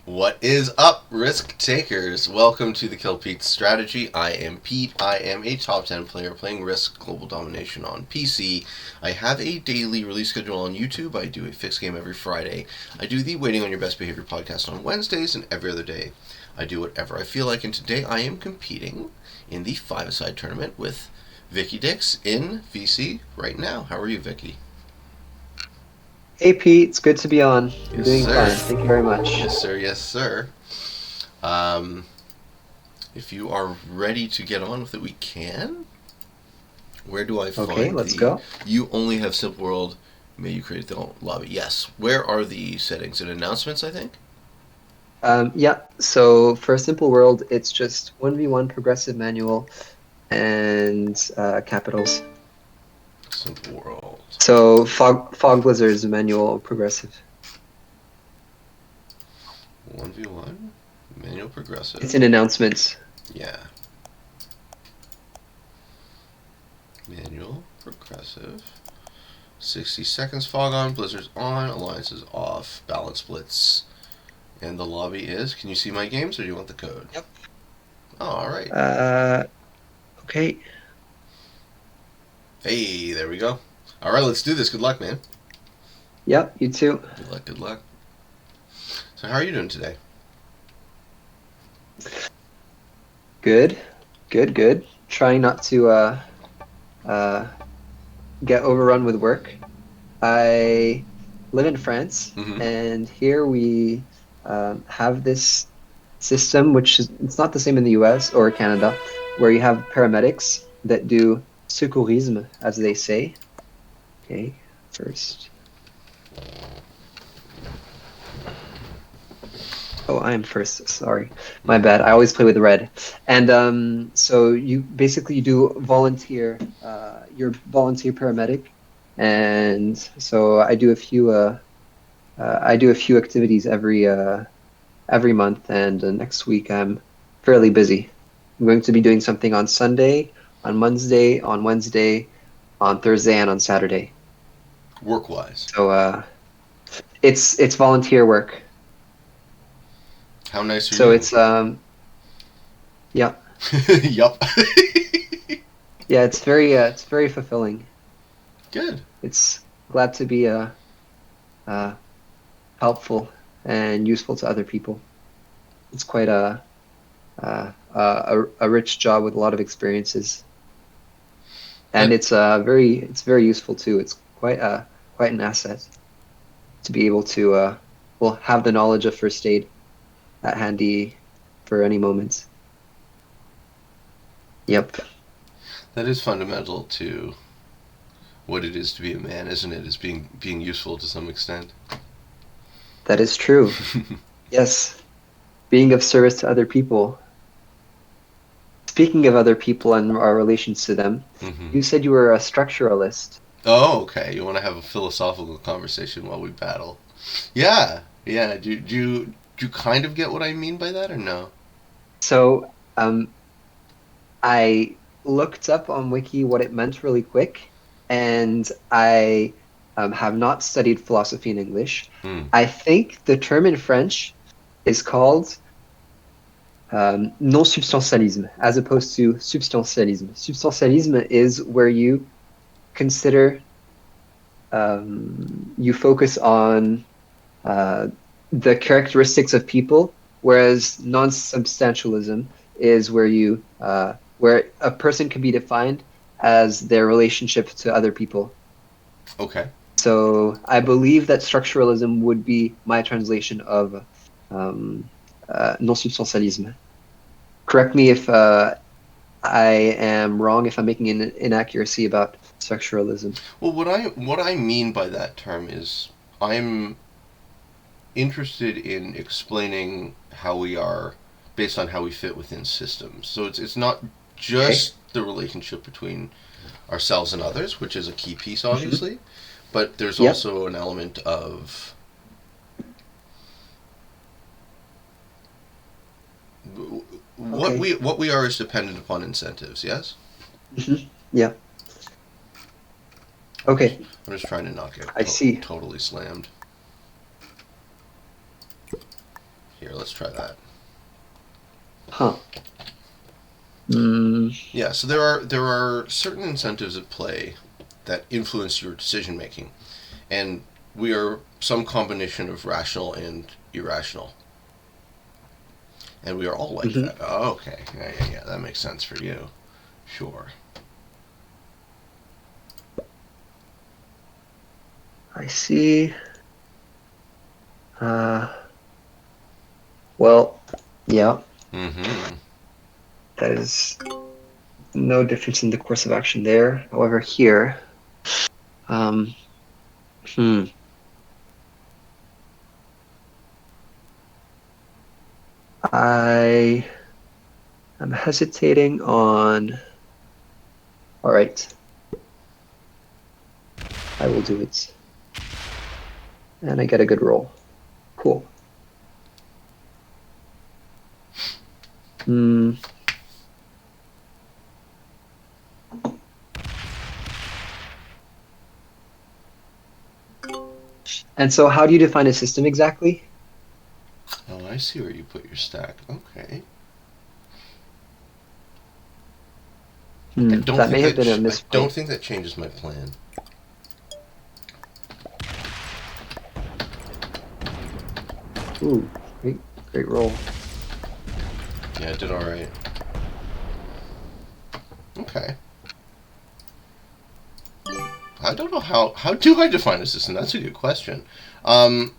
What is up, risk takers? Welcome to the Kill Pete strategy. I am Pete. I am a top 10 player playing Risk Global Domination on PC. I have a daily release schedule on YouTube. I do a fixed game every Friday. I do the Waiting on Your Best Behavior podcast on Wednesdays, and every other day I do whatever I feel like. And today I am competing in the five-a-side tournament with Vickydix in VC right now. How are you, Vicky? Hey Pete, it's good to be on. I'm Yes, doing sir. fine. Thank you very much. Yes, sir. Yes, sir. If you are ready to get on with it, we can. Where do I Okay, find let's the... go. You only have Simple World. May you create the lobby. Yes. Where are the settings and announcements, I think? Yeah, so for a simple world, it's just 1v1 progressive manual and capitals. Simple World. So fog blizzards manual progressive. 1v1. Manual progressive. It's in announcements. Yeah. Manual progressive. 60 seconds. Fog on. Blizzards on. Alliances off. Balance splits. And the lobby is... Can you see my games, or do you want the code? Yep. Oh, alright. Okay. Hey, there we go. Alright, let's do this. Good luck, man. Yep, you too. Good luck, good luck. So how are you doing today? Good. Trying not to get overrun with work. I live in France, and here we have this system, which is it's not the same in the US or Canada, where you have paramedics that do secourisme, as they say. Okay, first. Oh, I am first. Sorry, my bad. I always play with red. And so you basically do volunteer. You're volunteer paramedic, and so I do a few. I do a few activities every month, and next week I'm fairly busy. I'm going to be doing something on Sunday, on Wednesday, on Thursday, and on Saturday. Work-wise. So it's volunteer work. How nice are So you? it's yeah. Yup. Yeah, it's very fulfilling. Good. It's glad to be helpful and useful to other people. It's quite a rich job with a lot of experiences, and it's very useful too. It's quite an asset to be able to have the knowledge of first aid at handy for any moments. Yep. That is fundamental to what it is to be a man, isn't it? Is being useful to some extent. That is true. Yes. Being of service to other people. Speaking of other people and our relations to them, you said you were a structuralist. Oh, okay. You want to have a philosophical conversation while we battle? Yeah. Do you kind of get what I mean by that, or no? So, I looked up on Wiki what it meant really quick, and I have not studied philosophy in English. I think the term in French is called non-substantialisme, as opposed to substantialism. Substantialism is where you consider, you focus on the characteristics of people, whereas non-substantialism is where you where a person can be defined as their relationship to other people. Okay. So I believe that structuralism would be my translation of non-substantialism. Correct me if I am wrong, if I'm making an inaccuracy about structuralism. Well, what I mean by that term is I'm interested in explaining how we are based on how we fit within systems. So it's not just the relationship between ourselves and others, which is a key piece, obviously, but there's also an element of what we are is dependent upon incentives. Yes. Yeah. Okay. I'm just trying to not get I see. totally slammed. Here, let's try that. Huh. Yeah, so there are certain incentives at play that influence your decision making, and we are some combination of rational and irrational, and we are all like Mm-hmm. that. Oh, okay, yeah, that makes sense for you. Sure. I see. Well, yeah, Mm-hmm. that is no difference in the course of action there. However, here, um, hmm, I am hesitating on. All right, I will do it, and I get a good roll. Cool. Hmm. And so, how do you define a system exactly? Oh, I see where you put your stack. Okay. That may have been a I don't misplay. think that changes my plan. Ooh, great, great roll. Yeah, I did all right. Okay. I don't know how do I define a system? That's a good question. Um,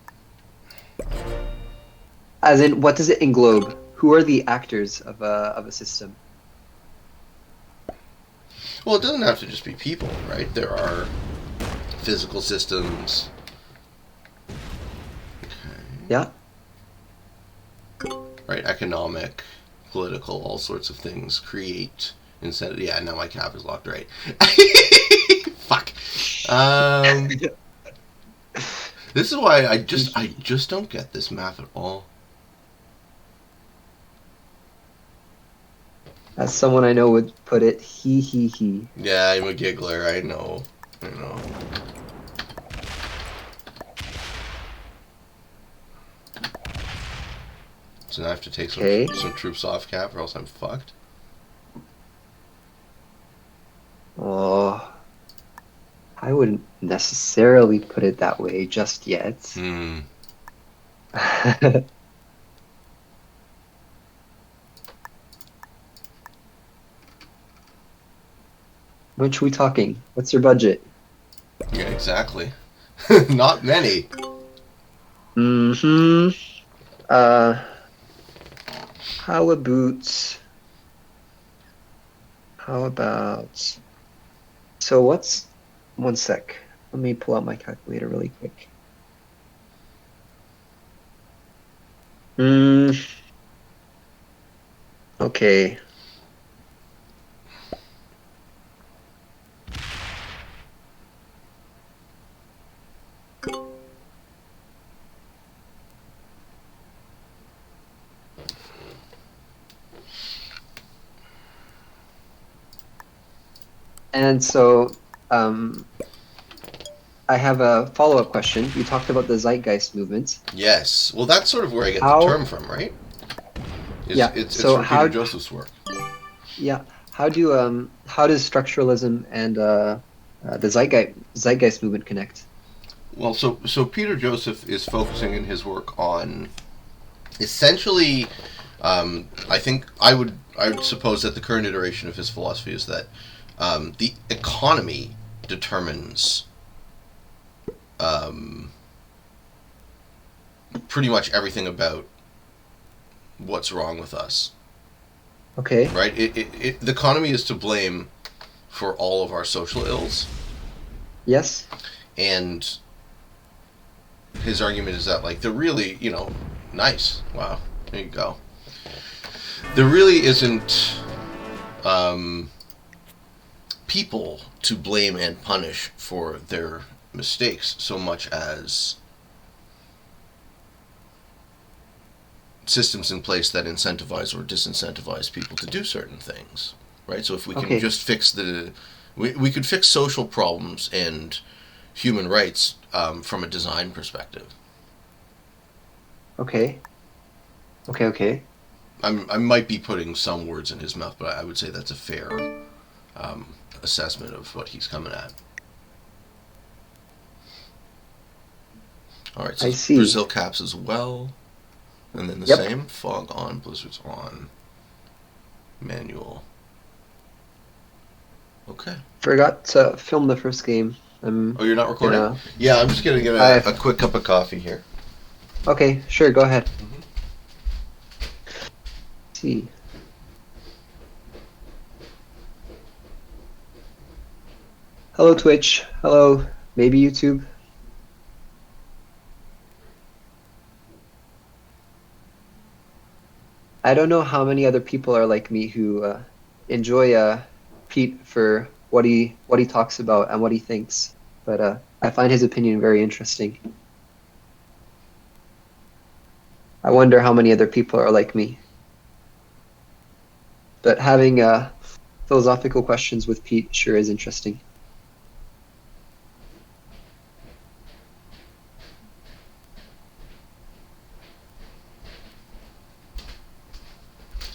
As in, what does it englobe? Who are the actors of a system? well, it doesn't have to just be people, right? There are physical systems. Okay. Yeah. Right, economic, political, all sorts of things create instead. Yeah, now my cap is locked. Right. Fuck. This is why I just don't get this math at all. As someone I know would put it, he. Yeah, I'm a giggler. I know. I know. So now I have to take some troops off cap, or else I'm fucked. Oh, I wouldn't necessarily put it that way just yet. Hmm. How much are we talking? What's your budget? Yeah, exactly. Not many. Mm-hmm. Uh, how about how about so what's one sec. Let me pull out my calculator really quick. Mm, okay. And so, I have a follow-up question. You talked about the Zeitgeist movement. Yes. Well, that's sort of where I get the How, term from, right? yeah, It's so from Peter Joseph's work. yeah, how does structuralism and the Zeitgeist movement connect? Well, so Peter Joseph is focusing in his work on essentially. I think I would suppose that the current iteration of his philosophy is that the economy determines um, pretty much everything about what's wrong with us. Okay. Right? The economy is to blame for all of our social ills, Yes. and his argument is that like they're really, nice. Wow, there you go. There really isn't people to blame and punish for their mistakes so much as systems in place that incentivize or disincentivize people to do certain things, right? So if we can just fix we could fix social problems and human rights from a design perspective. Okay. Okay. I might be putting some words in his mouth, but I would say that's a fair assessment of what he's coming at. All right, so I it's see. Brazil caps as well, and then the Yep. same fog on, blizzards on, manual. Okay. Forgot to film the first game. I'm Oh, you're not recording? gonna. Yeah, I'm just gonna get I. a quick cup of coffee here. Okay, sure. Go ahead. Mm-hmm. See. Hello, Twitch. Hello, maybe YouTube. I don't know how many other people are like me who enjoy Pete for what he talks about and what he thinks, but I find his opinion very interesting. I wonder how many other people are like me. But having philosophical questions with Pete sure is interesting.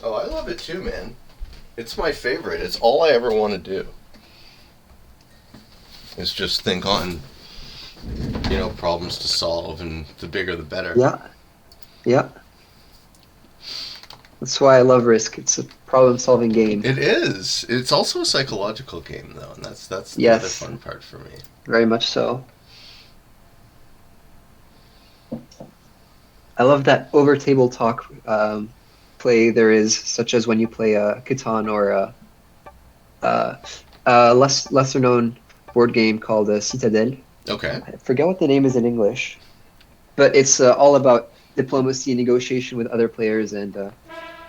Oh, I love it too, man. It's my favorite. It's all I ever want to do. Is just think on, problems to solve, and the bigger the better. Yeah. That's why I love Risk. It's a problem-solving game. It is. It's also a psychological game, though, and that's the other Yes, fun part for me. very much so. I love that over-table talk play there is, such as when you play Catan or a lesser-known board game called Citadel. Okay. I forget what the name is in English, but it's all about diplomacy and negotiation with other players, and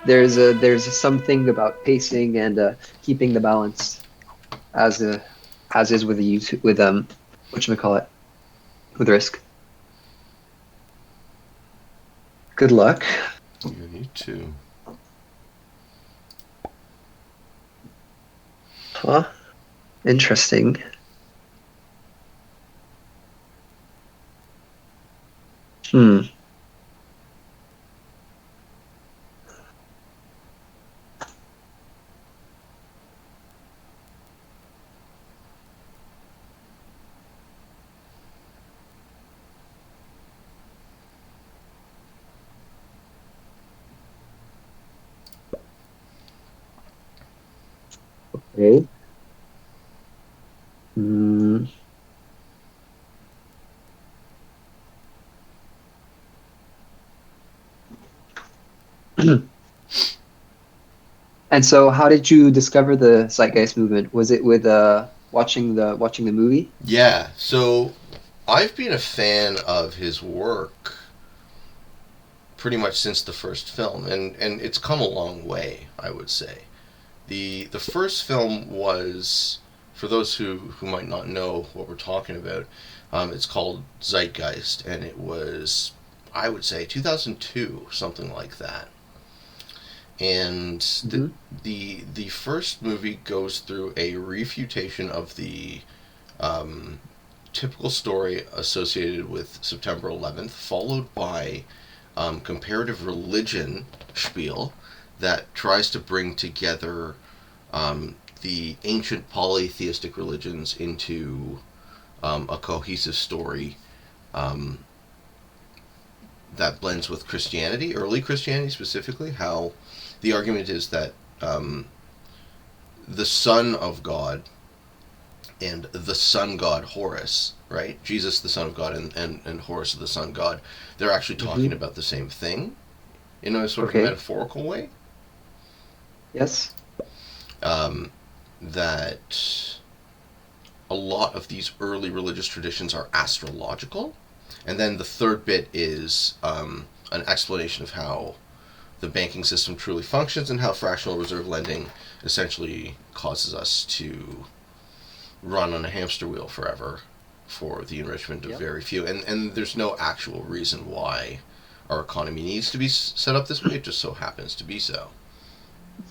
there's something about pacing and keeping the balance, as is with whatchamacallit, with Risk. Good luck. You too. Huh? Interesting. Hmm. Okay. Hmm. And so, how did you discover the Zeitgeist movement? Was it with watching the movie? Yeah. So, I've been a fan of his work pretty much since the first film, and it's come a long way, I would say. The first film was, for those who might not know what we're talking about, it's called Zeitgeist, and it was, I would say, 2002, something like that. And the, Hmm. the first movie goes through a refutation of the um, typical story associated with September 11th, followed by comparative religion spiel that tries to bring together the ancient polytheistic religions into a cohesive story um, that blends with Christianity, early Christianity specifically. How the argument is that the Son of God and the Sun God Horus, right? Jesus, the Son of God, and Horus, the Sun God, they're actually talking Hmm. about the same thing in a sort of Okay. metaphorical way. Yes. Um, that a lot of these early religious traditions are astrological. And then the third bit is an explanation of how the banking system truly functions and how fractional reserve lending essentially causes us to run on a hamster wheel forever for the enrichment of Yep. very few. And there's no actual reason why our economy needs to be set up this way. It just so happens to be so.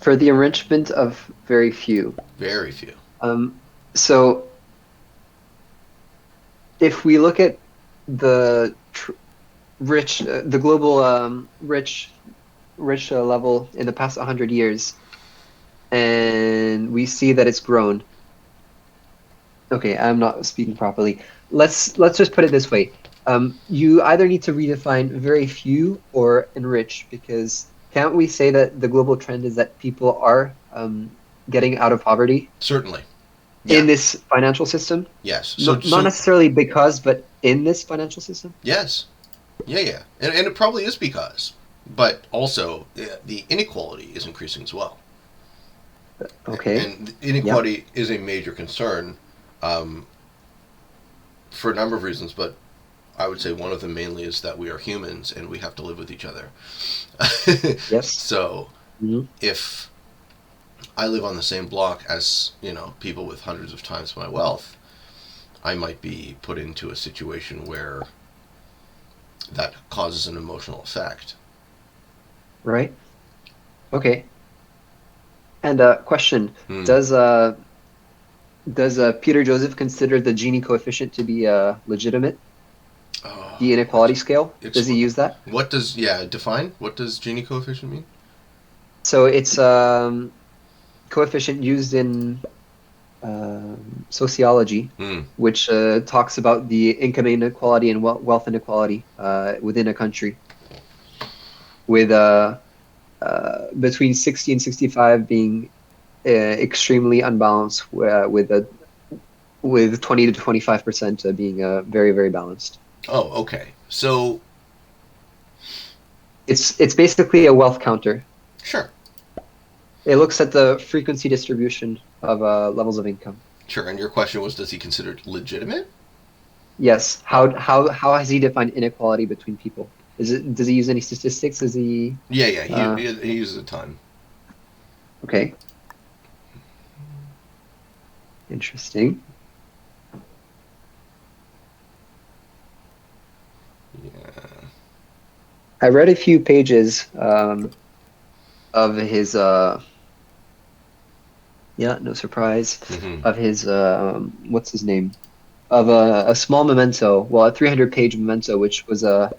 For the enrichment of very few. Very few. Um, so if we look at the the global rich rich level in the past 100 years, and we see that it's grown. Okay, I'm not speaking properly. Let's just put it this way. You either need to redefine very few or enrich, because can't we say that the global trend is that people are getting out of poverty Certainly. in this financial system? Yes. Not necessarily because, but in this financial system? Yes. Yeah. And it probably is because. But also, the inequality is increasing as well. Okay. And inequality is a major concern for a number of reasons, but I would say one of them mainly is that we are humans and we have to live with each other. Yes. So, if I live on the same block as, people with hundreds of times my wealth, I might be put into a situation where that causes an emotional effect. Right. Okay. And question: Does Peter Joseph consider the Gini coefficient to be legitimate? The inequality scale? Does he use that? What does define? What does Gini coefficient mean? So it's coefficient used in sociology, which talks about the income inequality and wealth inequality within a country, with between 60 and 65 being extremely unbalanced, with 20 to 25% being very, very balanced. Oh, okay. So it's basically a wealth counter. Sure. It looks at the frequency distribution of levels of income. Sure. And your question was, does he consider it legitimate? Yes. How has he defined inequality between people? Does he use any statistics? Does he? Yeah. He uses a ton. Okay. Interesting. Yeah. I read a few pages of his. No surprise. Of his. What's his name? Of a small memento. Well, a 300-page memento, which was a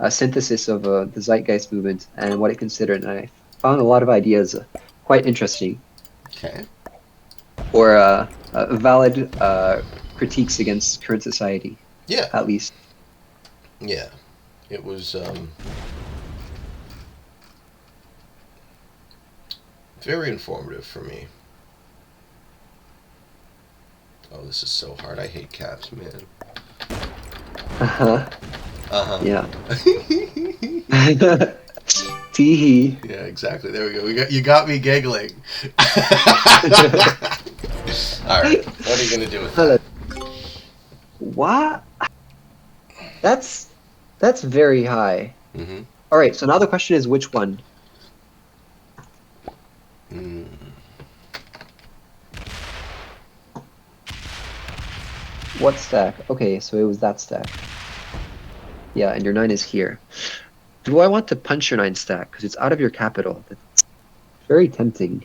synthesis of the Zeitgeist movement and what it considered. And I found a lot of ideas quite interesting. Okay. Or valid critiques against current society. Yeah. At least. Yeah. It was very informative for me. Oh, this is so hard. I hate caps, man. Yeah. Tee-hee. Yeah, exactly. There we go. You got me giggling. All right. What are you gonna do with that? What? That's very high. All right. So now the question is, which one? What stack? Okay, so it was that stack. Yeah, and your 9 is here. Do I want to punch your 9 stack? Because it's out of your capital. That's very tempting.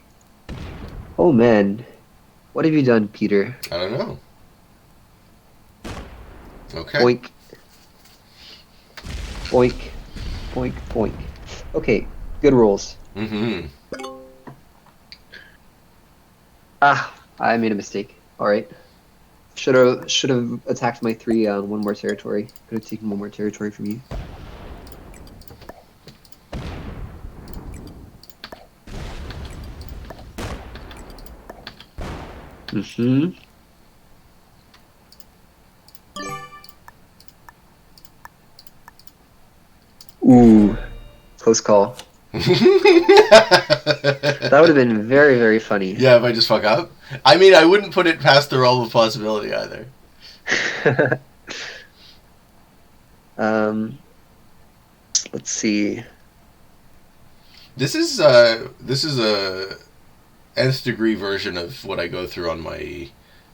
Oh man. What have you done, Peter? I don't know. Okay. Boink. Boink. Boink, boink. Okay, good rules. I made a mistake. Alright. Should have attacked my 3 on one more territory. Could have taken one more territory from you. Ooh, close call. That would have been very, very funny. Yeah, if I just fuck up. I mean, I wouldn't put it past the realm of possibility either. Let's see. This is a nth degree version of what I go through on my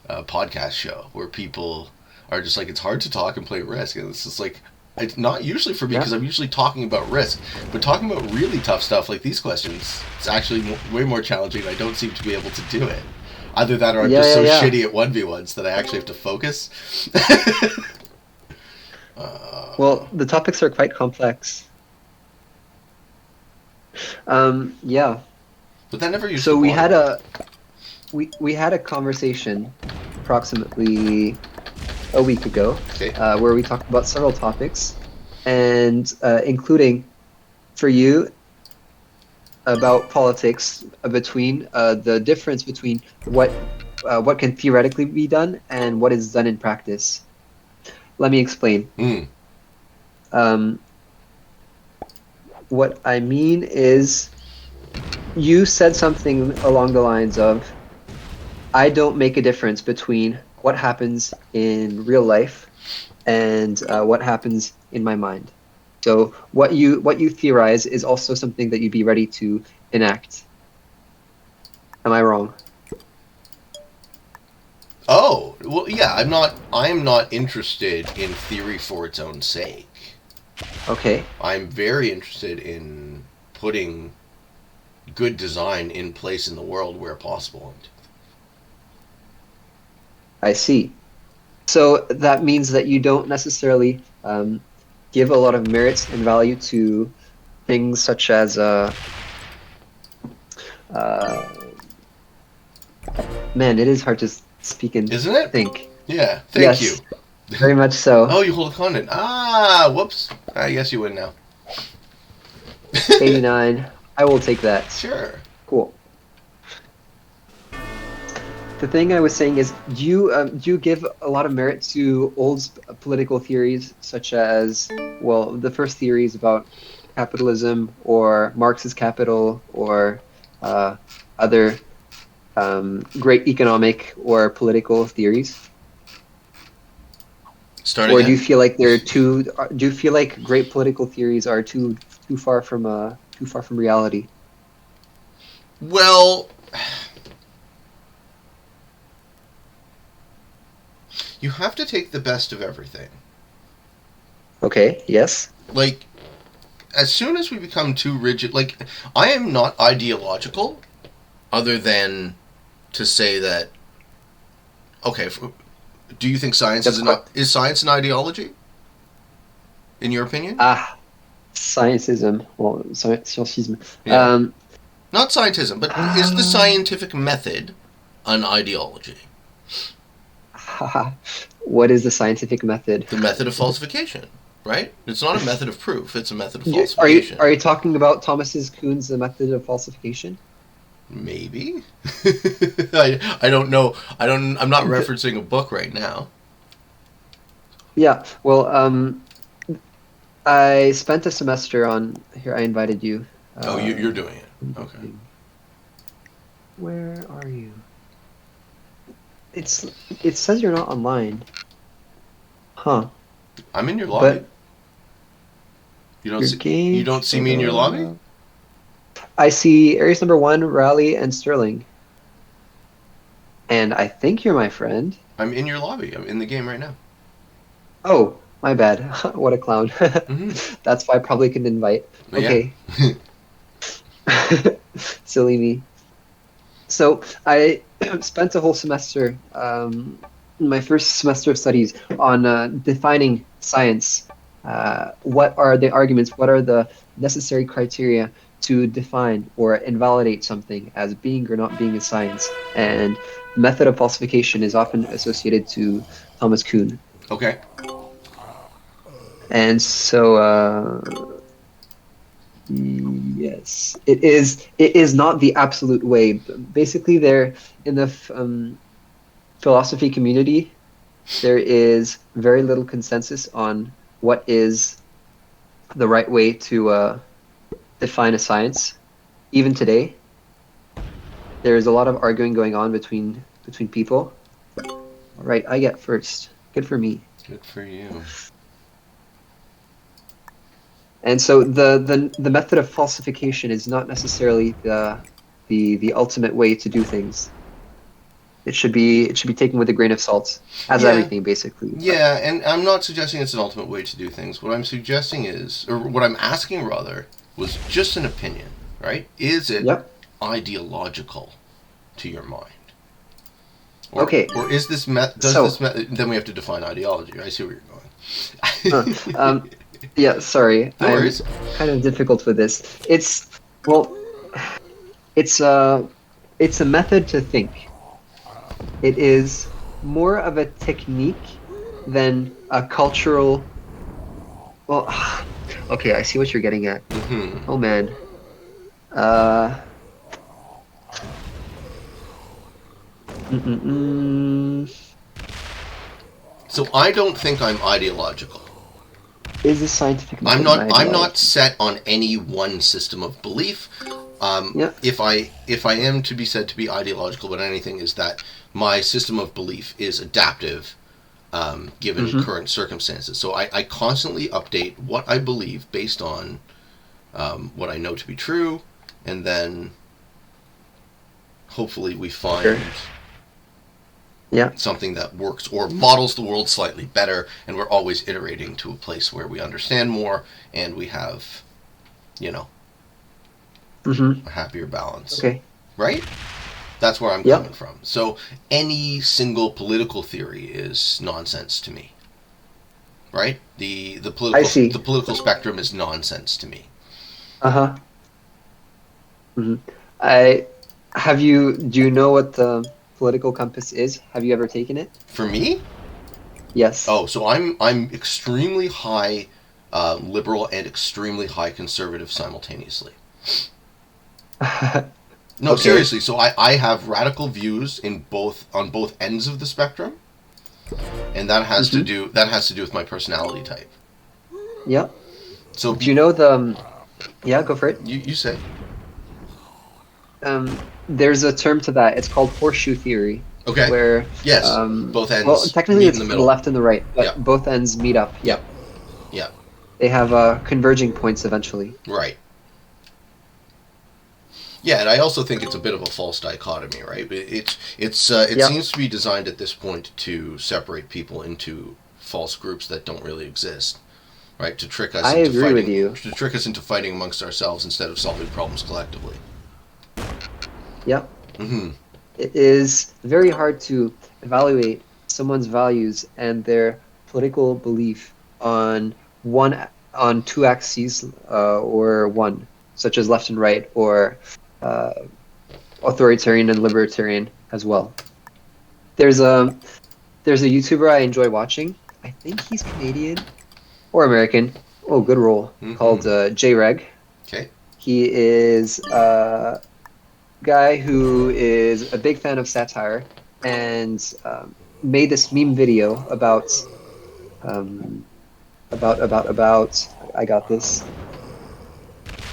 podcast show, where people are just like, it's hard to talk and play Risk, and it's just like, it's not usually for me because I'm usually talking about Risk, but talking about really tough stuff like these questions, it's actually way more challenging, and I don't seem to be able to do it. Either that, or I'm just so shitty at 1v1s that I actually have to focus. Well, the topics are quite complex. Yeah. But that never used So to we bother had me. we had a conversation approximately a week ago, Okay. where we talked about several topics, and including for you about politics, between the difference between what can theoretically be done and what is done in practice. Let me explain. Mm. Um, what I mean is, you said something along the lines of, I don't make a difference between what happens in real life and what happens in my mind. So what you theorize is also something that you'd be ready to enact. Am I wrong? Oh, well, yeah, I am not interested in theory for its own sake. Okay, I'm very interested in putting good design in place in the world where possible. I see. So that means that you don't necessarily give a lot of merit and value to things such as uh, man, it is hard to speak and Isn't it? think. Yeah, thank you. Yes, very much so. Oh, you hold a condon. Ah, whoops. I guess you win now. 89. I will take that. Sure. Cool. The thing I was saying is, do you give a lot of merit to old political theories, such as, well, the first theories about capitalism or Marx's Capital, or other great economic or political theories? Start Or do you again. feel like they're too? Do you feel like great political theories are too far from reality? Well, you have to take the best of everything. Okay. Yes. Like, as soon as we become too rigid, like, I am not ideological, other than to say that, okay, do you think science That's quite. is science an ideology, in your opinion? Ah, scientism. Well, scientism. Yeah. Not scientism, but is the Um, scientific method an ideology? what is the scientific method? The method of falsification, right? It's not a method of proof, it's a method of Are you falsification. are you talking about Thomas's Kuhn's The Method of Falsification? Maybe. I don't know. I'm not referencing a book right now. Yeah. Well, I spent a semester on here. I invited you. Oh, Uh, you're doing it. Okay. where are you? It's it says you're not online, huh? I'm in your lobby. But You don't your see you game don't see showed me in your lobby? up. I see Aries number one, Raleigh, and Sterling, and I think you're my friend. I'm in your lobby. I'm in the game right now. Oh, my bad. What a clown. Mm-hmm. That's why I probably couldn't invite. Yeah. Okay. Silly me. So I spent a whole semester, my first semester of studies, on defining science. What are the arguments? What are the necessary criteria to define or invalidate something as being or not being a science? And the method of falsification is often associated to Thomas Kuhn. Okay. And so, yes, it is. It is not the absolute way. Basically, there in the philosophy community, there is very little consensus on what is the right way to define a science. Even today, there is a lot of arguing going on between people. All right, I get first. Good for me. Good for you. And so the method of falsification is not necessarily the ultimate way to do things. It should be taken with a grain of salt, as Yeah. everything basically. Yeah, and I'm not suggesting it's an ultimate way to do things. What I'm suggesting is, or what I'm asking rather, was just an opinion, right? Is it Yep. ideological to your mind? Okay. Or is this So, then we have to define ideology. I see where uh, you're going. yeah. Sorry, No I'm worries. kind of difficult with this. It's Well, it's a method to think. It is more of a technique than a cultural. Well, okay, I see what you're getting at. Hmm. Oh man. Uh, mm-mm-mm. So I don't think I'm ideological. Is a scientific I'm method an not. I'm not ideology? set on any one system of belief. Yeah. If I am to be said to be ideological about anything, is that my system of belief is adaptive, given Mm-hmm. current circumstances. So I constantly update what I believe based on what I know to be true, and then hopefully we Sure. find Yeah. something that works or models the world slightly better, and we're always iterating to a place where we understand more and we have, you know, Mm-hmm. a happier balance. Okay. Right? That's where I'm coming Yep. from. So any single political theory is nonsense to me. Right? I see. The political spectrum is nonsense to me. Uh-huh. Hmm. I have you do you know what the political compass is? Have you ever taken it? For me, Yes. oh, so I'm extremely high liberal and extremely high conservative simultaneously. No, Okay. seriously. So I have radical views in both on both ends of the spectrum, and Mm-hmm. that has to do with my personality type. Yep. So Do you know yeah, go for it. you say There's a term to that. It's called horseshoe theory, okay? where Yes, both well, ends technically meet in it's the the middle. left and the right, but Yep, both ends meet up. yep, Yep. yep. They have converging points eventually. Right. Yeah, and I also think it's a bit of a false dichotomy, right? It Yep. seems to be designed at this point to separate people into false groups that don't really exist, right? I agree with you. To trick us into fighting amongst ourselves instead of solving problems collectively. Yep. Hmm. It is very hard to evaluate someone's values and their political belief on one on two axes or one, such as left and right, or uh, authoritarian and libertarian as well. There's a there's a YouTuber I enjoy watching. I think he's Canadian or American. Oh, good roll. Called Hmm. J-Reg. Okay. He is guy who is a big fan of satire and made this meme video um, about I got this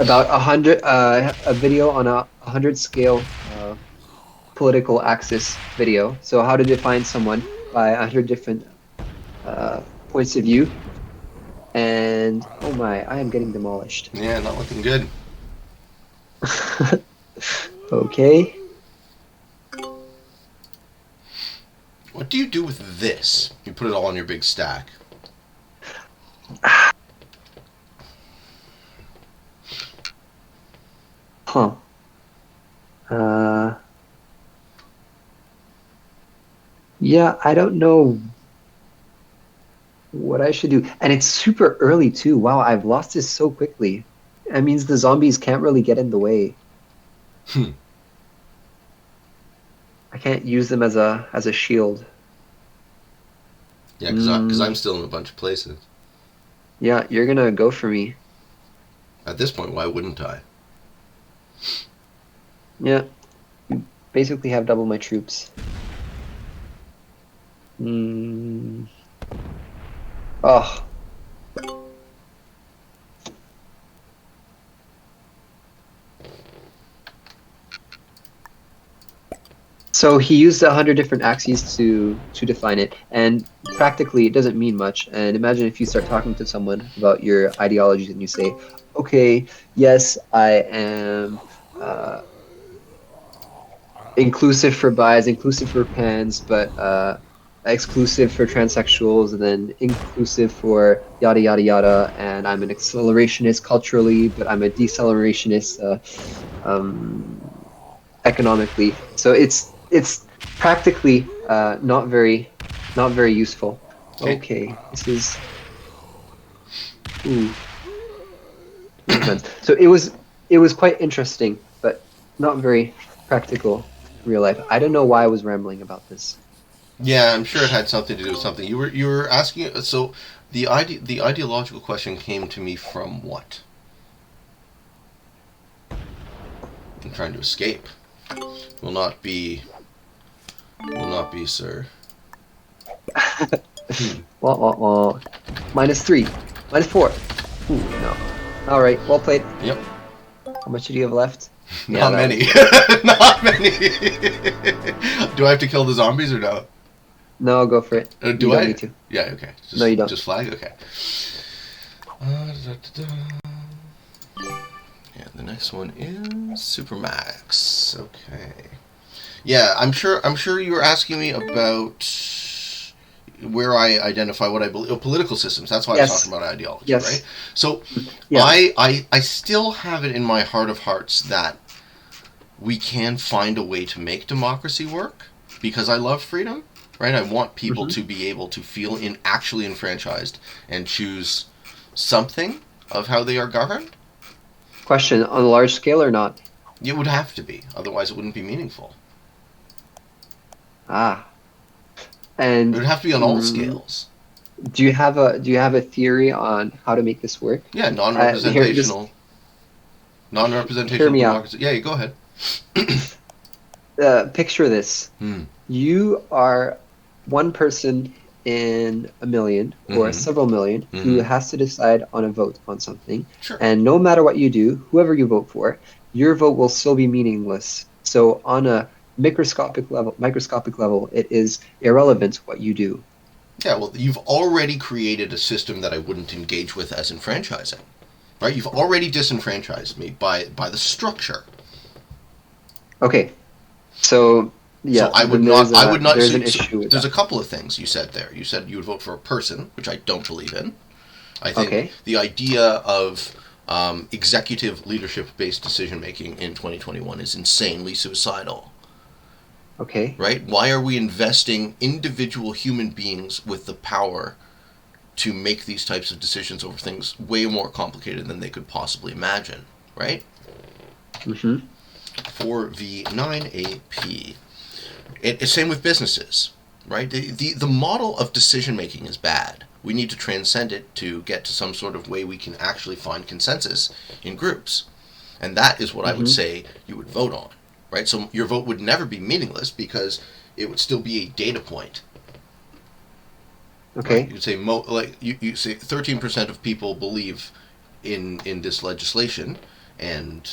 about 100 a video on a 100 scale political axis video. So how to define someone by 100 different uh, points of view. And oh my, I am getting demolished. Yeah, not looking good. Okay. What do you do with this? You put it all on your big stack. Huh. Uh, yeah, I don't know what I should do. And it's super early too. Wow, I've lost this so quickly. That means the zombies can't really get in the way. Hmm. I can't use them as a shield. Yeah, because I'm Mm, still in a bunch of places. yeah, you're gonna go for me. At this point, why wouldn't I? Yeah, you basically have double my troops. Mm, oh, so he used 100 different axes to define it, and practically it doesn't mean much. And imagine if you start talking to someone about your ideologies and you say, "Okay, yes, I am uh, inclusive for bis, inclusive for pans, but exclusive for transsexuals, and then inclusive for yada yada yada. And I'm an accelerationist culturally, but I'm a decelerationist economically." So it's practically not very useful. Okay. Okay, this is ooh, too intense. So it was. it was quite interesting, but not very practical in real life. I don't know why I was rambling about this. Yeah, I'm sure it had something to do with something. You were asking. So the ideological question came to me from what? I'm trying to escape. Will not be, sir. Well, -3, -4. Ooh, no. All right, well played. Yep. How much do you have left? Not many. Not many. Do I have to kill the zombies or no? No, go for it. Do you don't I? need to. Yeah. Okay. No, you don't. Just flag. Okay. Yeah. The next one is Supermax. Okay. Yeah, I'm sure you were asking me about where I identify what I believe, political systems. That's why I was talking about ideology, right? So, yeah. I still have it in my heart of hearts that we can find a way to make democracy work because I love freedom, right? I want people to be able to feel actually enfranchised and choose something of how they are governed. Question, on a large scale or not? It would have to be, otherwise it wouldn't be meaningful. And it would have to be on all scales. Do you have a theory on how to make this work? Yeah, non-representational democracy. Yeah, you go ahead. Picture this. You are one person in a million or several million who has to decide on a vote on something. Sure. And no matter what you do, whoever you vote for, your vote will still be meaningless. So on a microscopic level, it is irrelevant what you do. Yeah, well, you've already created a system that I wouldn't engage with as enfranchising, right? You've already disenfranchised me by the structure. Okay, so yeah, so I would not. There's an issue with there's that. a couple of things you said there. You said you would vote for a person, which I don't believe in. I think the idea of executive leadership-based decision-making in 2021 is insanely suicidal. Okay. Right? Why are we investing individual human beings with the power to make these types of decisions over things way more complicated than they could possibly imagine? Right? 4V9AP. It's same with businesses. Right? The model of decision-making is bad. We need to transcend it to get to some sort of way we can actually find consensus in groups. And that is what I would say you would vote on. Right, so your vote would never be meaningless because it would still be a data point. Okay. Right? You'd say you say 13% of people believe in this legislation, and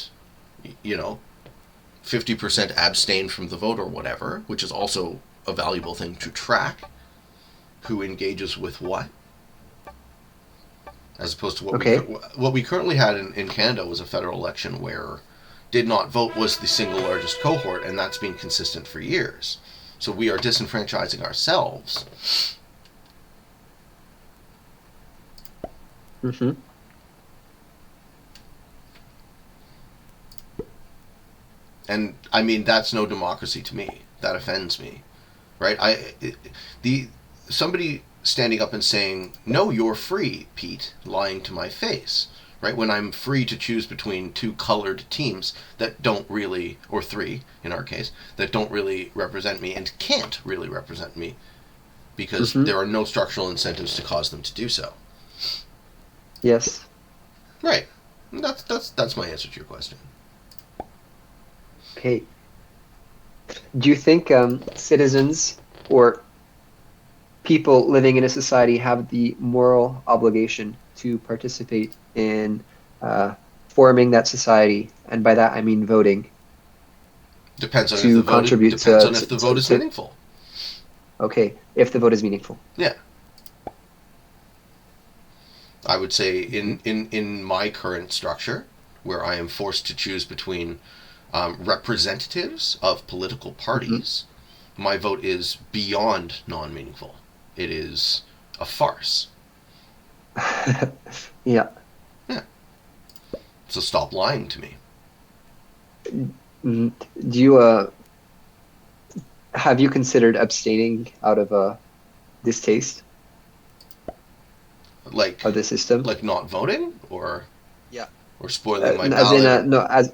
50% abstain from the vote or whatever, which is also a valuable thing to track. Who engages with what? As opposed to what we currently had in Canada was a federal election where did not vote was the single largest cohort, and that's been consistent for years. So we are disenfranchising ourselves. And I mean, that's no democracy to me. That offends me, right? Somebody standing up and saying, "No, you're free, Pete," lying to my face. Right, when I'm free to choose between two colored teams that don't really, or three in our case, that don't really represent me and can't really represent me because there are no structural incentives to cause them to do so. Yes. Right. That's my answer to your question. Okay. Do you think citizens or people living in a society have the moral obligation to participate in forming that society, and by that I mean voting? Depends on to if the contribute vote, depends on if the vote is meaningful. Okay, if the vote is meaningful. Yeah. I would say in my current structure, where I am forced to choose between representatives of political parties, my vote is beyond non-meaningful. It is a farce. Yeah. So stop lying to me. Do you have you considered abstaining out of distaste? Like of the system? Like not voting, or? Yeah. or spoiling my as in ballot, no, as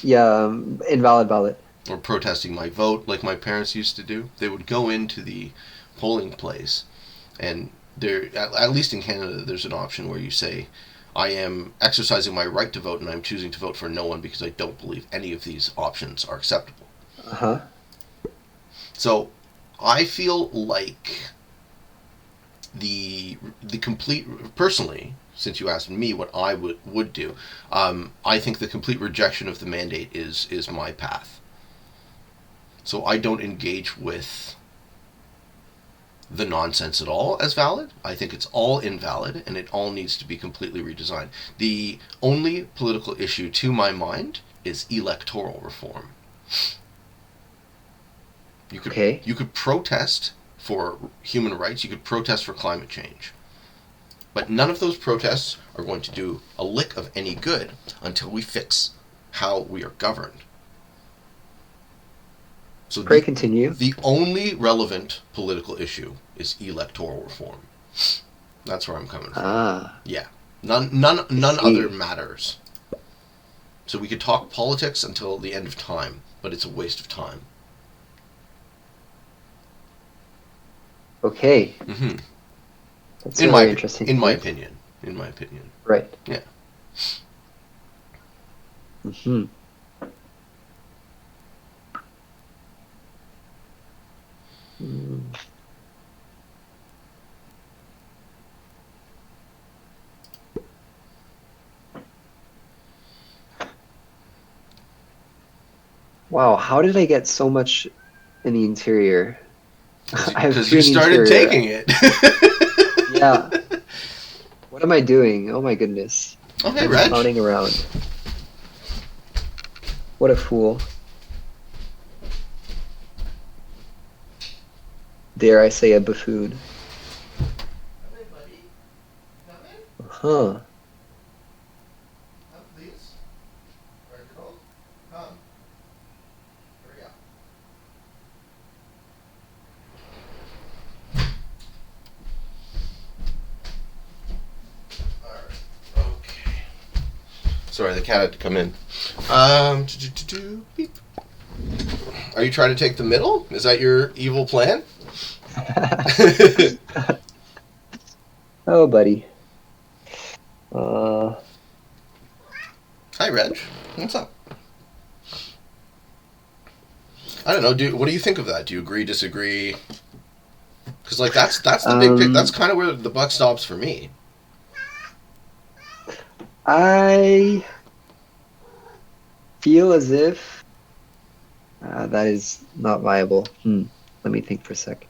yeah, invalid ballot. or protesting my vote, like my parents used to do. They would go into the polling place, and there, at least in Canada, there's an option where you say, I am exercising my right to vote, and I'm choosing to vote for no one because I don't believe any of these options are acceptable. Uh-huh. So I feel like the complete, personally, since you asked me what I would do, I think the complete rejection of the mandate is my path. So I don't engage with the nonsense at all as valid. I think it's all invalid, and it all needs to be completely redesigned. The only political issue to my mind is electoral reform. You could protest for human rights, you could protest for climate change. But none of those protests are going to do a lick of any good until we fix how we are governed. So Continue. The only relevant political issue is electoral reform. That's where I'm coming from. Yeah. None other matters. So we could talk politics until the end of time, but it's a waste of time. Okay. Mm-hmm. That's very interesting. In my opinion. Right. Yeah. Mm-hmm. Mm. Wow, how did I get so much in the interior? Because you started taking it. Yeah. What am I doing? Oh my goodness. Okay, I'm Reg. clowning around. What a fool. Dare I say a buffoon. Come in, buddy. Come in. Huh. Come, please. Reginald, come. Hurry up. Alright. Okay. Sorry, the cat had to come in. Beep. Are you trying to take the middle? Is that your evil plan? Oh, buddy. Hi, Reg. What's up? I don't know. What do you think of that? Do you agree, disagree? Because like that's the big pick. That's kind of where the buck stops for me. I feel as if that is not viable. Let me think for a sec.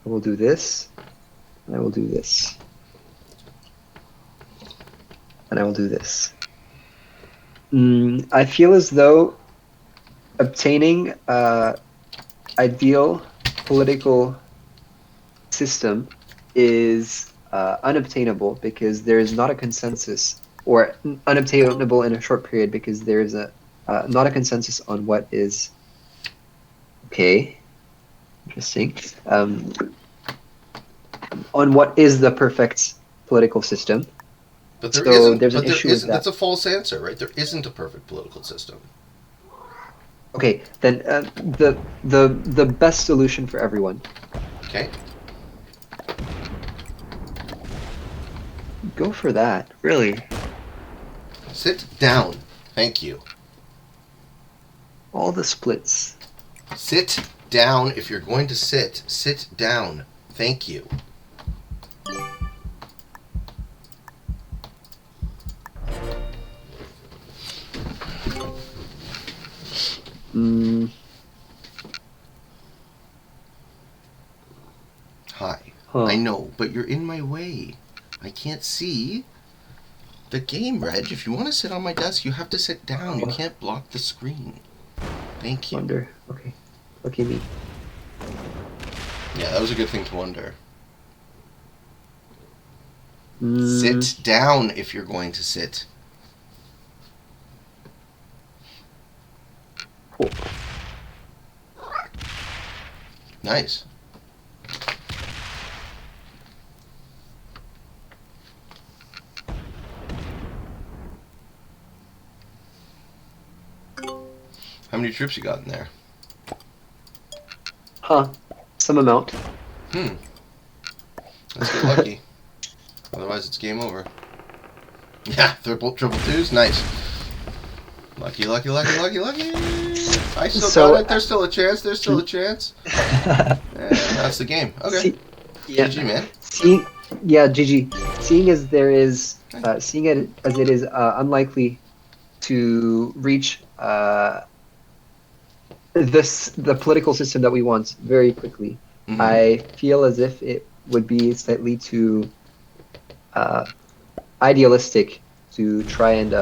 I will do this, and I will do this, and I will do this. I feel as though obtaining ideal political system is unobtainable because there is not a consensus, or unobtainable in a short period because there is not a consensus on what is okay. Interesting. On what is the perfect political system. But there isn't. There's an issue with that. That's a false answer, right? There isn't a perfect political system. Okay, then the best solution for everyone. Okay. Go for that. Really. Sit down. Thank you. All the splits. Sit down. If you're going to sit, sit down. Thank you. Hi. Huh. I know, but you're in my way. I can't see the game, Reg. If you want to sit on my desk, you have to sit down. You can't block the screen. Thank you. Wonder. Okay. Okay, me. Yeah, that was a good thing to wonder. Sit down if you're going to sit. Cool. Nice. How many troops you got in there? Huh. Some amount. Let's get lucky. Otherwise, it's game over. Yeah, triple twos, nice. Lucky, lucky, lucky, lucky, lucky. I still got it. There's still a chance. There's still a chance. And that's the game. Okay. Yeah. GG, man. GG. Seeing as there is, seeing it as it is unlikely to reach the political system that we want very quickly, I feel as if it would be slightly too idealistic to try and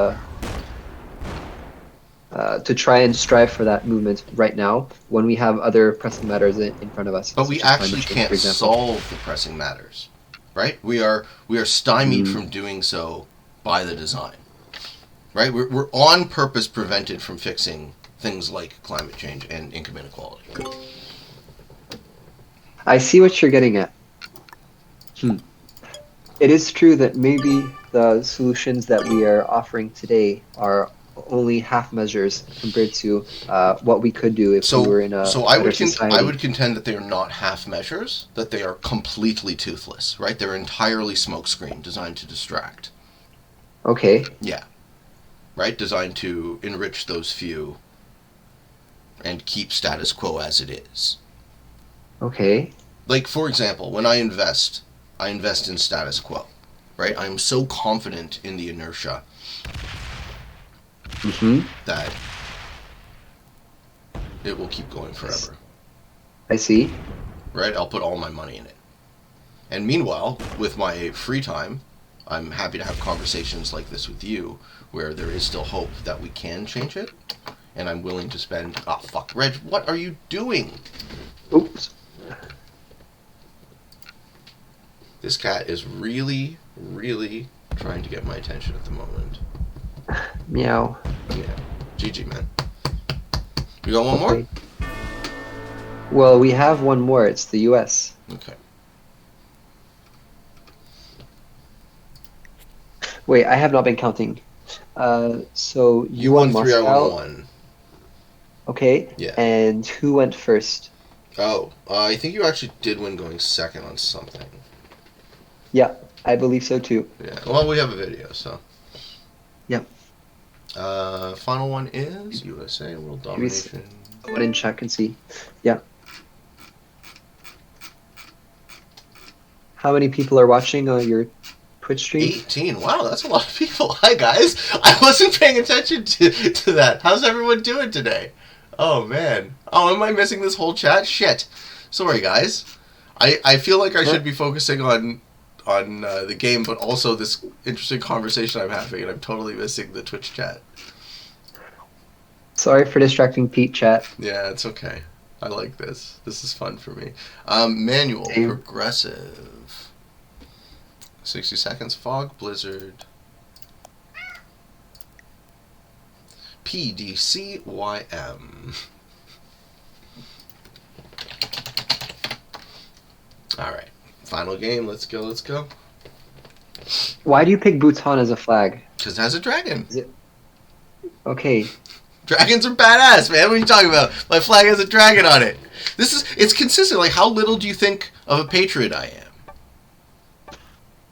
strive for that movement right now when we have other pressing matters in front of us. But we actually can't solve the pressing matters, right? We are stymied from doing so by the design, right? We're on purpose prevented from fixing things like climate change and income inequality. I see what you're getting at. It is true that maybe the solutions that we are offering today are only half measures compared to what we could do if we were in a better society. I would contend that they are not half measures, that they are completely toothless, right? They're entirely smokescreen, designed to distract. Okay. Yeah. Right? Designed to enrich those few and keep status quo as it is. Okay. Like, for example, when I invest in status quo, right? I'm so confident in the inertia that it will keep going forever. I see. Right? I'll put all my money in it. And meanwhile, with my free time, I'm happy to have conversations like this with you, where there is still hope that we can change it, and I'm willing to spend... Oh, fuck. Reg, what are you doing? Oops. This cat is really, really trying to get my attention at the moment. Meow. Yeah. GG, man. You got one more? Well, we have one more. It's the US. Okay. Wait, I have not been counting. So you won 3, I Moscow. won 1. Okay. Yeah. And who went first? Oh, I think you actually did win going second on something. Yeah, I believe so too. Yeah. Well, we have a video, so. Yep. Final one is USA World Domination. Go in chat can see. Yeah. How many people are watching your Twitch stream? 18. Wow, that's a lot of people. Hi, guys. I wasn't paying attention to that. How's everyone doing today? Oh, man. Oh, am I missing this whole chat? Shit. Sorry, guys. I feel like I should be focusing on the game, but also this interesting conversation I'm having, and I'm totally missing the Twitch chat. Sorry for distracting Pete, chat. Yeah, it's okay. I like this. This is fun for me. Manual, progressive. 60 seconds, fog, blizzard. PDCYM. Alright. Final game. Let's go. Why do you pick Bhutan as a flag? Because it has a dragon. Okay. Dragons are badass, man. What are you talking about? My flag has a dragon on it. It's consistent. Like, how little do you think of a patriot I am?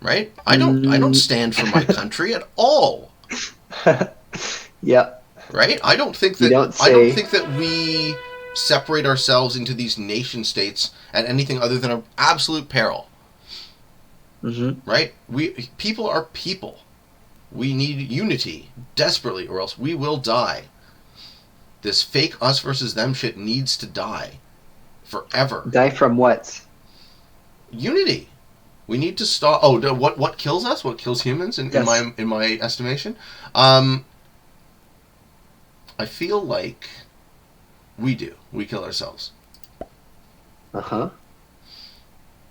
Right? I don't stand for my country at all. Yeah. Right? I don't think that we separate ourselves into these nation states at anything other than an absolute peril. Right? People are people. We need unity desperately, or else we will die. This fake us versus them shit needs to die forever. Die from what? Unity. We need to stop. Oh, what kills us? What kills humans? In my estimation, I feel like we kill ourselves.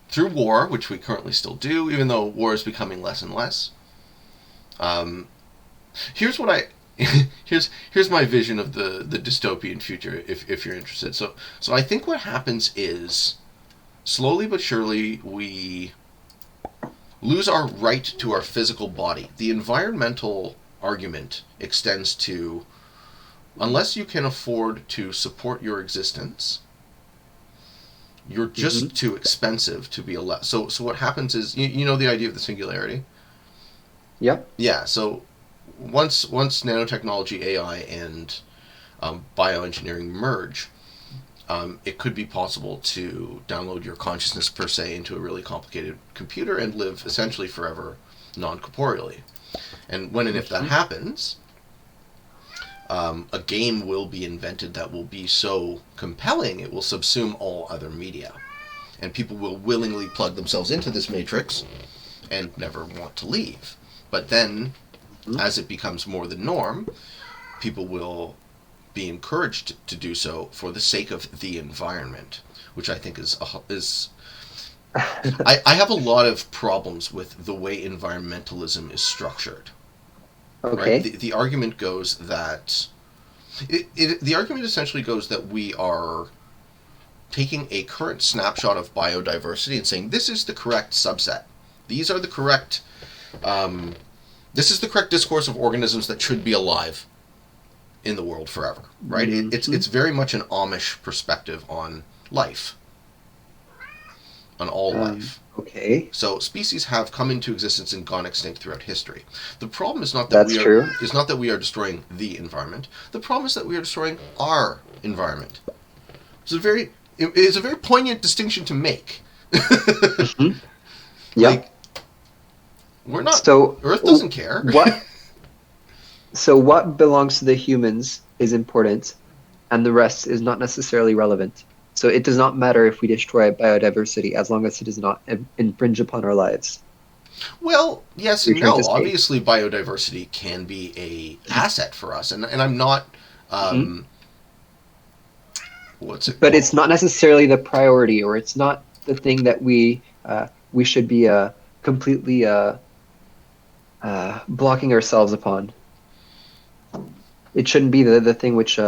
Through war, which we currently still do, even though war is becoming less and less. Here's my vision of the dystopian future, if you're interested. So I think what happens is, slowly but surely, we lose our right to our physical body. The environmental argument extends to unless you can afford to support your existence, you're just too expensive to be allowed. So what happens is, you know the idea of the singularity? Yep. Yeah, so once nanotechnology, AI, and bioengineering merge, it could be possible to download your consciousness per se into a really complicated computer and live essentially forever non-corporeally. And when and if that happens, a game will be invented that will be so compelling it will subsume all other media. And people will willingly plug themselves into this matrix and never want to leave. But then, as it becomes more the norm, people will be encouraged to do so for the sake of the environment, which I think is I have a lot of problems with the way environmentalism is structured. Okay. Right? The argument goes that the argument essentially goes that we are taking a current snapshot of biodiversity and saying this is the correct subset. These are the correct. This is the correct discourse of organisms that should be alive in the world forever. Right? It's very much an Amish perspective on life, on all life. Okay. So species have come into existence and gone extinct throughout history. The problem is not that we are destroying the environment. The problem is that we are destroying our environment. It's a very poignant distinction to make. Yeah. We're not. So Earth doesn't care. What belongs to the humans is important, and the rest is not necessarily relevant. So it does not matter if we destroy biodiversity as long as it does not infringe upon our lives. Well, yes and no. Obviously, biodiversity can be a asset for us, and I'm not. What's it? But it's not necessarily the priority, or it's not the thing that we should be completely blocking ourselves upon. It shouldn't be the thing which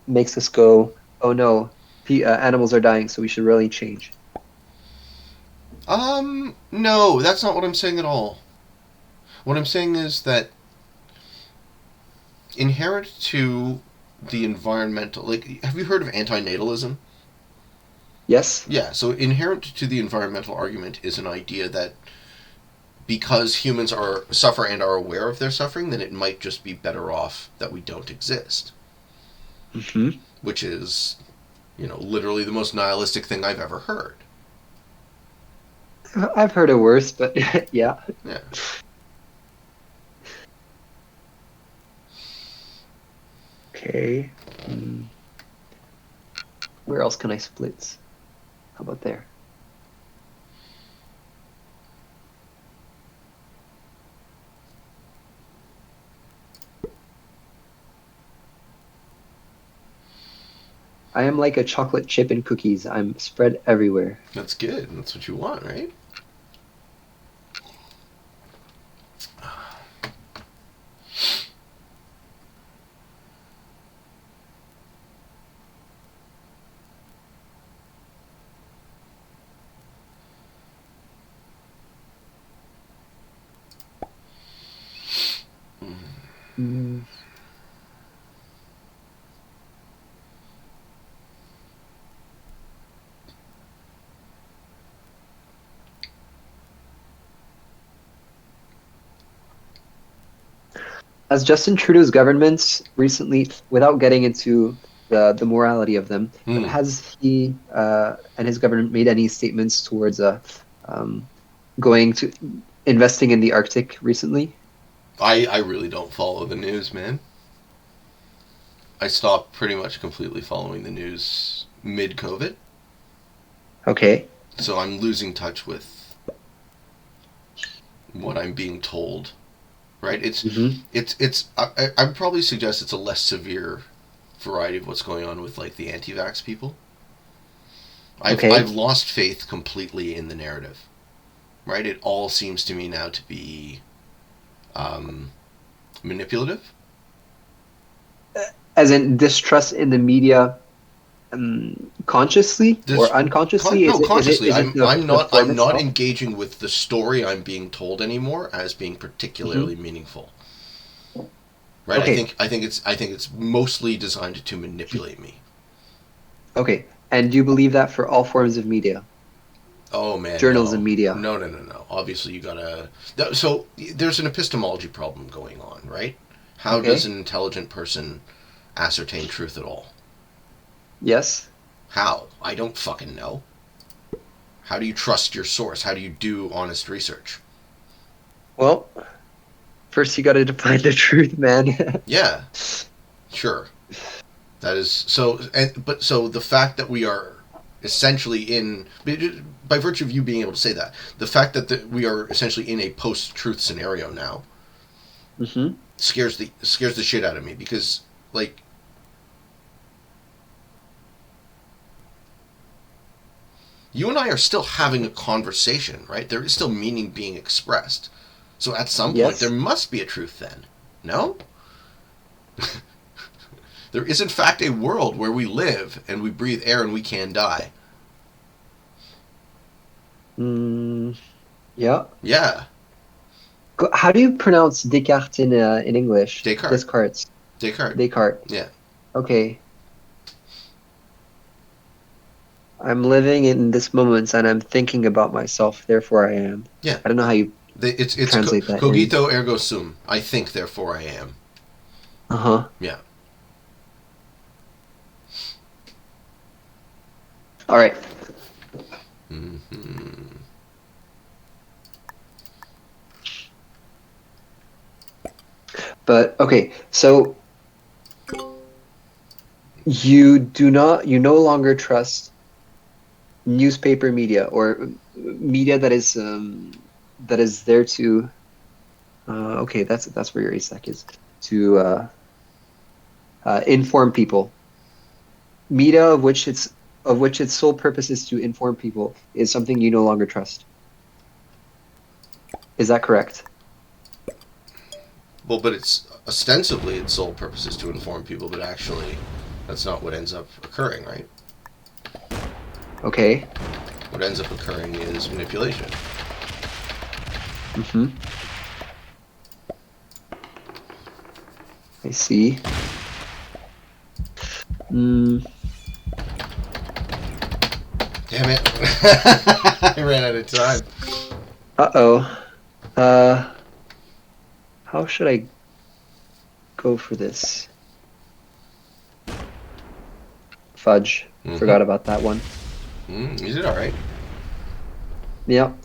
makes us go, oh no, animals are dying, so we should really change. No, that's not what I'm saying at all. What I'm saying is that inherent to the environmental, have you heard of antinatalism? Yes. Yeah, so inherent to the environmental argument is an idea that because humans suffer and are aware of their suffering, then it might just be better off that we don't exist. Which is, literally the most nihilistic thing I've ever heard. I've heard it worse, but yeah. Yeah. Okay. Where else can I split? How about there? I am like a chocolate chip in cookies. I'm spread everywhere. That's good. That's what you want, right? As Justin Trudeau's government recently, without getting into the morality of them, has he and his government made any statements towards going to investing in the Arctic recently? I really don't follow the news, man. I stopped pretty much completely following the news mid-COVID. Okay. So I'm losing touch with what I'm being told. Right? I'd probably suggest it's a less severe variety of what's going on with the anti-vax people. I've lost faith completely in the narrative. Right? It all seems to me now to be manipulative. As in distrust in the media, consciously or unconsciously? Consciously. I'm not engaging with the story I'm being told anymore as being particularly meaningful. Right? Okay. I think it's mostly designed to manipulate me. Okay. And do you believe that for all forms of media? Oh man, Journalism, no. media. No. Obviously you gotta... So, there's an epistemology problem going on, right? How does Okay. an intelligent person ascertain truth at all? Yes. How? I don't fucking know. How do you trust your source? How do you do honest research? Well, first you got to define the truth, man. Yeah, sure. That is so. But so the fact that we are essentially in, by virtue of you being able to say that, the fact that we are essentially in a post-truth scenario now hmm scares the shit out of me, because like you and I are still having a conversation, right? There is still meaning being expressed. So at some point there Yes. must be a truth then. No? There is in fact a world where we live and we breathe air and we can die. Mm, yeah. Yeah. How do you pronounce Descartes in English? Descartes. Descartes. Descartes. Descartes. Yeah. Okay. I'm living in this moment and I'm thinking about myself, therefore I am. Yeah. I don't know how you It's translate that in. cogito ergo sum. I think, therefore I am. Uh-huh. Yeah. All right. Mm-hmm. But okay, so you no longer trust newspaper media or media that is there to okay, that's where your ASAC is, to inform people. Media of which its sole purpose is to inform people is something you no longer trust. Is that correct? Well, but it's ostensibly its sole purpose is to inform people, but actually that's not what ends up occurring, right? Okay. What ends up occurring is manipulation. Mm-hmm. I see. Mm, Damn it. I ran out of time. uh-oh. Uh, how should I go for this? Fudge. Mm-hmm. Forgot about that one. You did alright. Yep.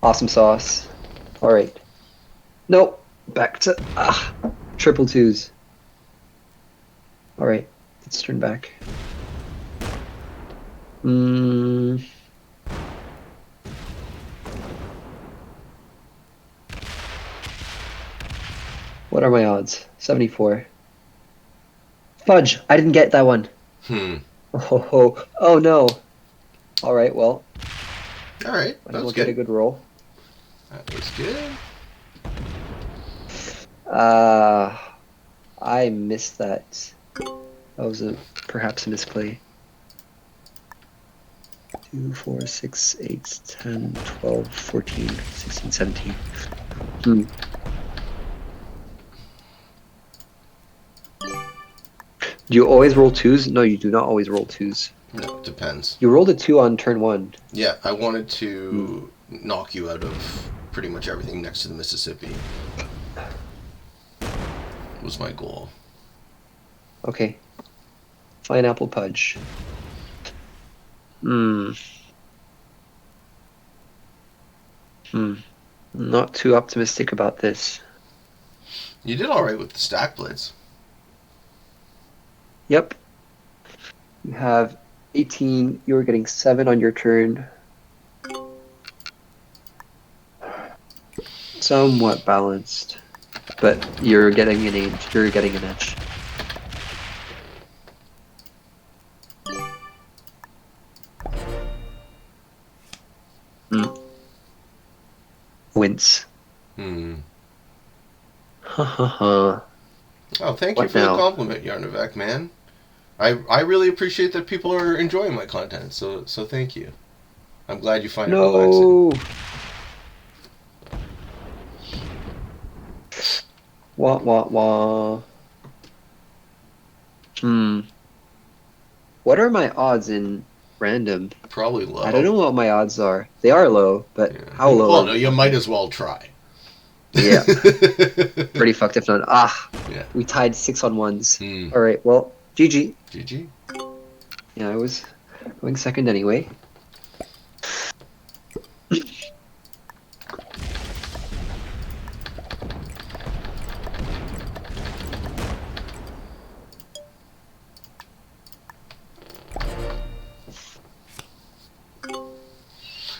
Awesome sauce. All right. Nope. Back to triple twos. All right. Let's turn back. What are my odds? 74. Fudge. I didn't get that one. Oh no. All right. Well, Alright. I That was will get a good. good roll. That was good. I missed that. That was perhaps a misplay. 2, 4, 6, 8, 10, 12, 14, 16, 17. Do you always roll twos? No, you do not always roll twos. No, it depends. You rolled a 2 on turn 1. Yeah, I wanted to knock you out of pretty much everything next to the Mississippi. Was my goal. Okay. Pineapple Pudge. Not too optimistic about this. You did alright with the stack blades. Yep. You have 18. You're getting 7 on your turn. Somewhat balanced, but you're getting an edge. You're getting an edge. Wince. Ha ha ha. Oh, thank you What for now? the compliment, Yarnavec, man. I really appreciate that people are enjoying my content, so thank you. I'm glad you find it relaxing. No. Wah, wah, wah. What are my odds in random? Probably I don't low. know what my odds are. They are low, but Yeah. how Well, no, low? you might as well try. Yeah, pretty fucked if not. Yeah. We tied 6 on 1s. Hmm. All right, well, GG. GG. Yeah, I was going second anyway.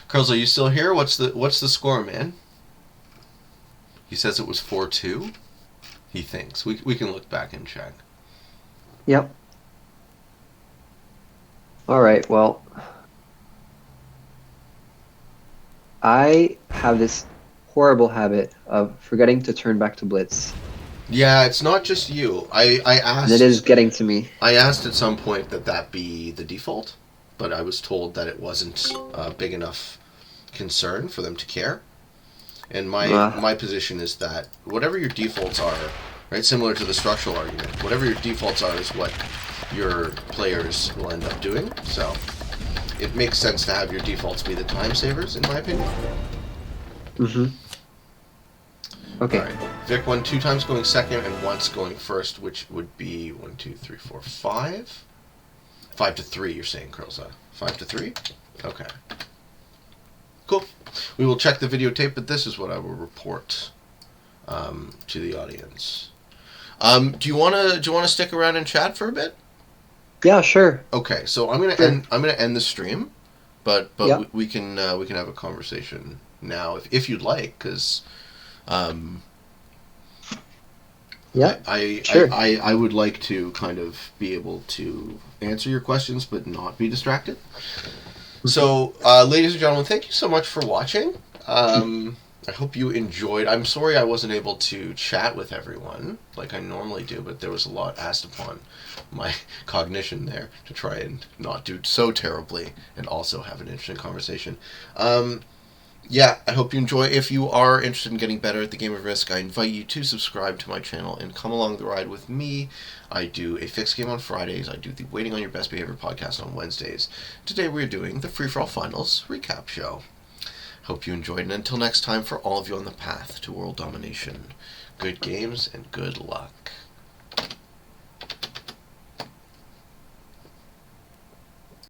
Curls, are you still here? What's the score, man? He says it was 4-2. He thinks. We can look back and check. Yep. All right, well, I have this horrible habit of forgetting to turn back to Blitz, Yeah, it's not just you. I and it is asked getting to me. I asked at some point that be the default, but I was told that it wasn't a big enough concern for them to care. And Ugh. my position is that whatever your defaults are, right, similar to the structural argument, whatever your defaults are is what your players will end up doing. So it makes sense to have your defaults be the time savers, in my opinion. Mm-hmm. Okay. All right. Vic won 2 times going second and once going first, which would be 1, 2, 3, 4, 5. 5-3, you're saying, Curlza. 5-3? Okay. Cool. We will check the videotape, but this is what I will report to the audience. Do you wanna stick around and chat for a bit? Yeah, sure. Okay, so I'm gonna end the stream, but Yeah. we can have a conversation now if you'd like, because Yeah. I, Sure. I would like to kind of be able to answer your questions but not be distracted. So, ladies and gentlemen, thank you so much for watching. I hope you enjoyed. I'm sorry I wasn't able to chat with everyone like I normally do, but there was a lot asked upon my cognition there to try and not do so terribly and also have an interesting conversation. Yeah, I hope you enjoy. If you are interested in getting better at the game of Risk, I invite you to subscribe to my channel and come along the ride with me. I do a fixed game on Fridays. I do the Waiting on Your Best Behavior podcast on Wednesdays. Today we're doing the Free For All Finals recap show. Hope you enjoyed, and until next time, for all of you on the path to world domination, good games and good luck.